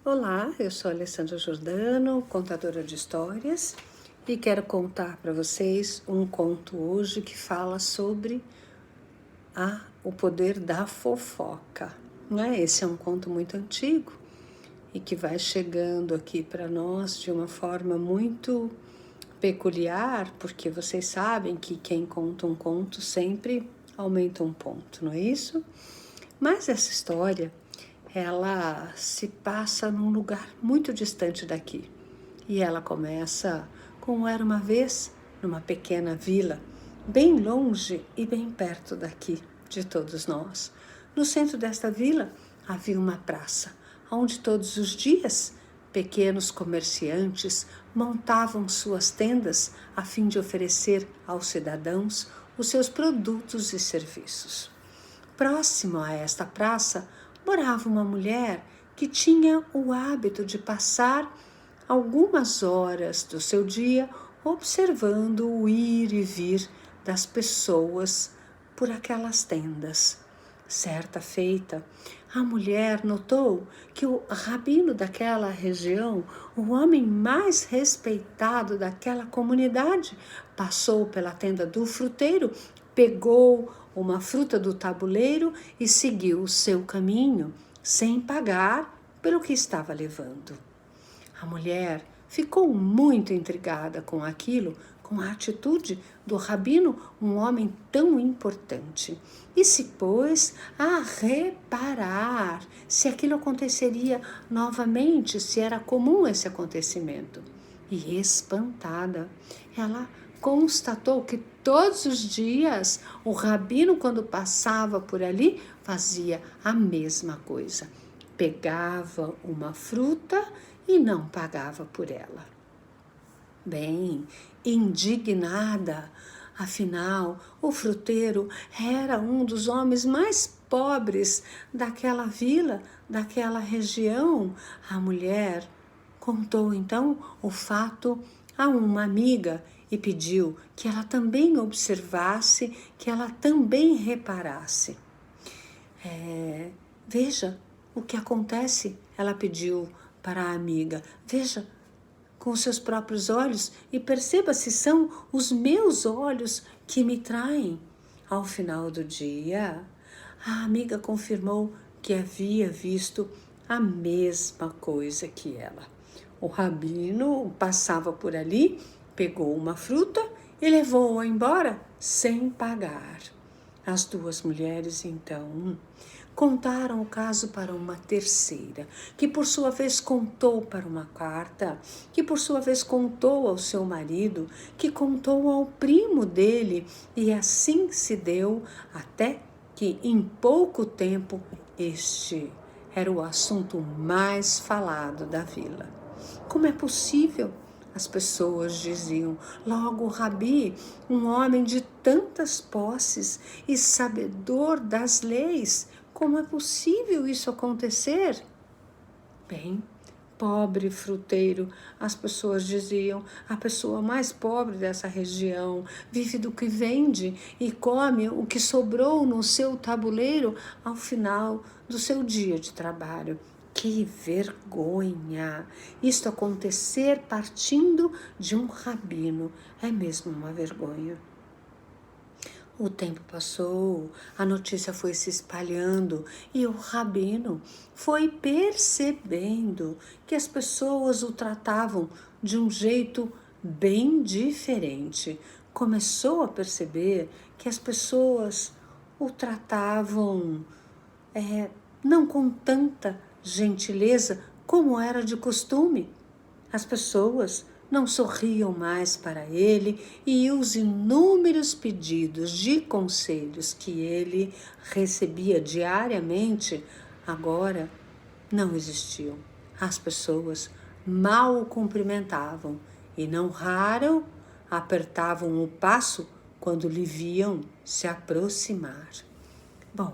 Olá, eu sou Alessandra Giordano, contadora de histórias, e quero contar para vocês um conto hoje que fala sobre o poder da fofoca. Esse é um conto muito antigo e que vai chegando aqui para nós de uma forma muito peculiar, porque vocês sabem que quem conta um conto sempre aumenta um ponto, não é isso? Mas essa história, ela se passa num lugar muito distante daqui. E ela começa como era uma vez, numa pequena vila, bem longe e bem perto daqui, de todos nós. No centro desta vila havia uma praça, onde todos os dias pequenos comerciantes montavam suas tendas a fim de oferecer aos cidadãos os seus produtos e serviços. Próximo a esta praça morava uma mulher que tinha o hábito de passar algumas horas do seu dia observando o ir e vir das pessoas por aquelas tendas. Certa feita, a mulher notou que o rabino daquela região, o homem mais respeitado daquela comunidade, passou pela tenda do fruteiro, pegou uma fruta do tabuleiro e seguiu o seu caminho, sem pagar pelo que estava levando. A mulher ficou muito intrigada com aquilo, com a atitude do rabino, um homem tão importante, e se pôs a reparar se aquilo aconteceria novamente, se era comum esse acontecimento. E espantada, ela constatou que todos os dias o rabino, quando passava por ali, fazia a mesma coisa. Pegava uma fruta e não pagava por ela. Bem, indignada, afinal, o fruteiro era um dos homens mais pobres daquela vila, daquela região. A mulher contou então o fato a uma amiga e pediu que ela também observasse, que ela também reparasse. Veja o que acontece, ela pediu para a amiga. Veja com os seus próprios olhos e perceba se são os meus olhos que me traem. Ao final do dia, a amiga confirmou que havia visto a mesma coisa que ela. O rabino passava por ali, pegou uma fruta e levou-a embora sem pagar. As duas mulheres, então, contaram o caso para uma terceira, que por sua vez contou para uma quarta, que por sua vez contou ao seu marido, que contou ao primo dele, e assim se deu até que em pouco tempo este era o assunto mais falado da vila. Como é possível? As pessoas diziam. Logo o Rabi, um homem de tantas posses e sabedor das leis, como é possível isso acontecer? Bem, pobre fruteiro, as pessoas diziam, a pessoa mais pobre dessa região, vive do que vende e come o que sobrou no seu tabuleiro ao final do seu dia de trabalho. Que vergonha! Isto acontecer partindo de um rabino é mesmo uma vergonha. O tempo passou, a notícia foi se espalhando e o rabino foi percebendo que as pessoas o tratavam de um jeito bem diferente. Começou a perceber que as pessoas o tratavam não com tanta gentileza como era de costume. As pessoas não sorriam mais para ele e os inúmeros pedidos de conselhos que ele recebia diariamente agora não existiam. As pessoas mal o cumprimentavam e não raro apertavam o passo quando lhe viam se aproximar. Bom,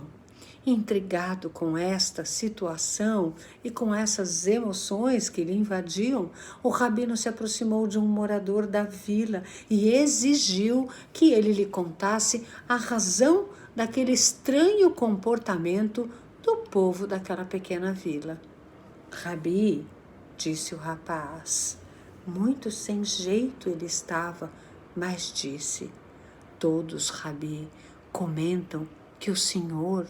intrigado com esta situação e com essas emoções que lhe invadiam, o rabino se aproximou de um morador da vila e exigiu que ele lhe contasse a razão daquele estranho comportamento do povo daquela pequena vila. Rabi, disse o rapaz. Muito sem jeito ele estava, mas disse: todos, Rabi, comentam que o senhor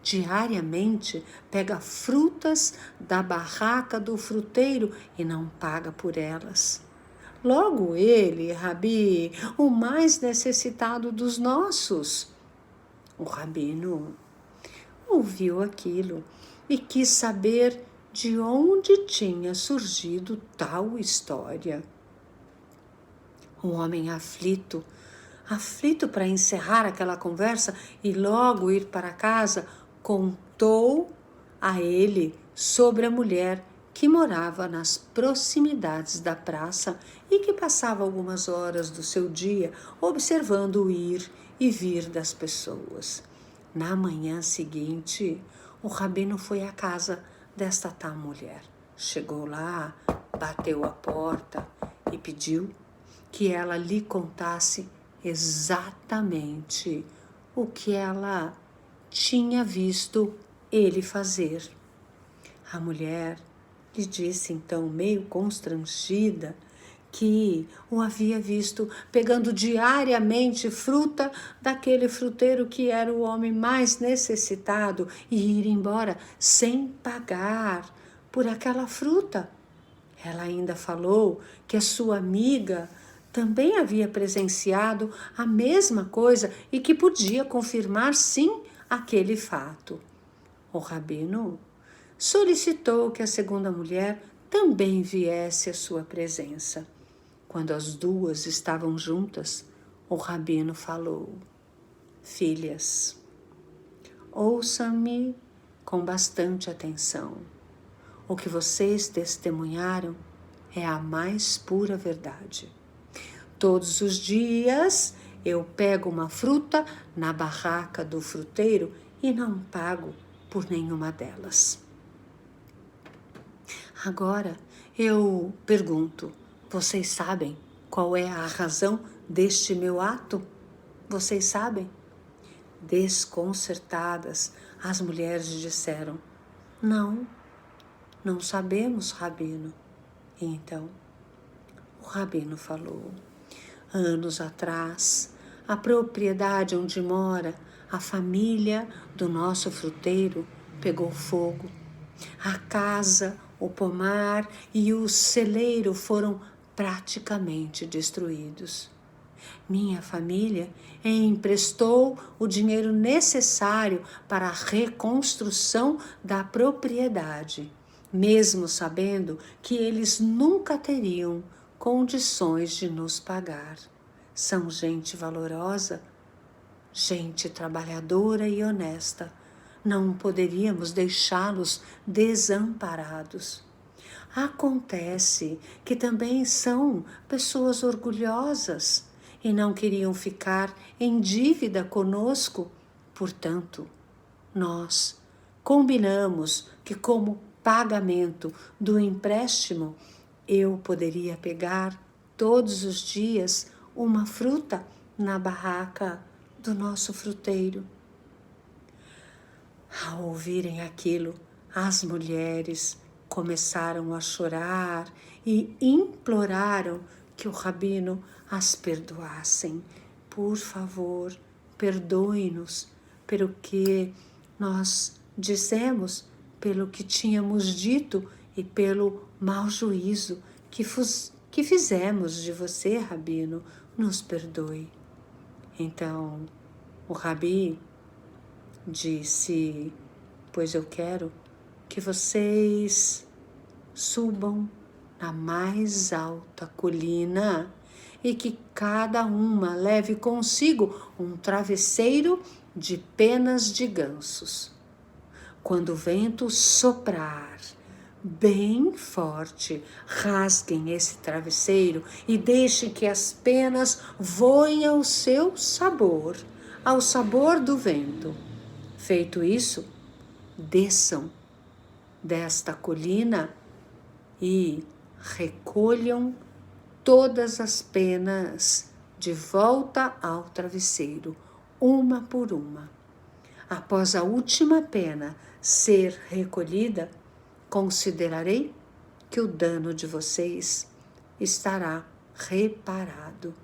diariamente pega frutas da barraca do fruteiro e não paga por elas. Logo ele, Rabi, o mais necessitado dos nossos. O rabino ouviu aquilo e quis saber de onde tinha surgido tal história. O homem aflito para encerrar aquela conversa e logo ir para casa, contou a ele sobre a mulher que morava nas proximidades da praça e que passava algumas horas do seu dia observando o ir e vir das pessoas. Na manhã seguinte, o rabino foi à casa desta tal mulher. Chegou lá, bateu a porta e pediu que ela lhe contasse exatamente o que ela tinha visto ele fazer. A mulher lhe disse então, meio constrangida, que o havia visto pegando diariamente fruta daquele fruteiro que era o homem mais necessitado e ir embora sem pagar por aquela fruta. Ela ainda falou que a sua amiga também havia presenciado a mesma coisa e que podia confirmar sim aquele fato. O rabino solicitou que a segunda mulher também viesse à sua presença. Quando as duas estavam juntas, o rabino falou: filhas, ouçam-me com bastante atenção. O que vocês testemunharam é a mais pura verdade. Todos os dias eu pego uma fruta na barraca do fruteiro e não pago por nenhuma delas. Agora eu pergunto, vocês sabem qual é a razão deste meu ato? Vocês sabem? Desconcertadas, as mulheres disseram: não sabemos, rabino. E então, o rabino falou: anos atrás, a propriedade onde mora a família do nosso fruteiro pegou fogo. A casa, o pomar e o celeiro foram praticamente destruídos. Minha família emprestou o dinheiro necessário para a reconstrução da propriedade, mesmo sabendo que eles nunca teriam condições de nos pagar. São gente valorosa, gente trabalhadora e honesta. Não poderíamos deixá-los desamparados. Acontece que também são pessoas orgulhosas e não queriam ficar em dívida conosco. Portanto, nós combinamos que, como pagamento do empréstimo, eu poderia pegar todos os dias uma fruta na barraca do nosso fruteiro. Ao ouvirem aquilo, as mulheres começaram a chorar e imploraram que o rabino as perdoassem. Por favor, perdoe-nos pelo que nós dissemos, pelo que tínhamos dito e pelo mau juízo que fizemos de você, rabino. Nos perdoe. Então, o rabi disse: pois eu quero que vocês subam na mais alta colina e que cada uma leve consigo um travesseiro de penas de gansos. Quando o vento soprar bem forte, rasguem esse travesseiro e deixem que as penas voem ao seu sabor, ao sabor do vento. Feito isso, desçam desta colina e recolham todas as penas de volta ao travesseiro, uma por uma. Após a última pena ser recolhida, considerarei que o dano de vocês estará reparado.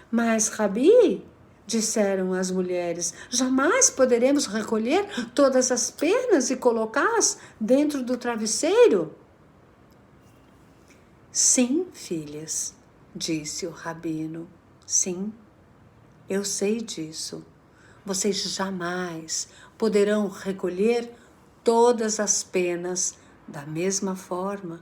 Mas, Rabi, disseram as mulheres, jamais poderemos recolher todas as penas e colocá-las dentro do travesseiro? Sim, filhas, disse o rabino, sim, eu sei disso. Vocês jamais poderão recolher todas as penas da mesma forma,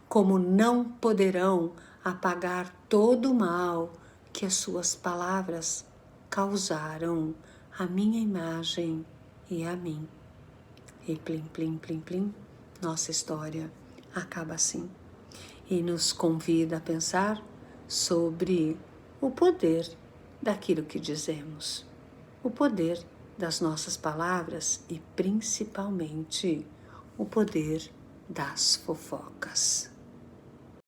como não poderão apagar todo o mal que as suas palavras causaram à minha imagem e a mim. E plim, plim, plim, plim, nossa história acaba assim. E nos convida a pensar sobre o poder daquilo que dizemos, o poder das nossas palavras e principalmente o poder das fofocas.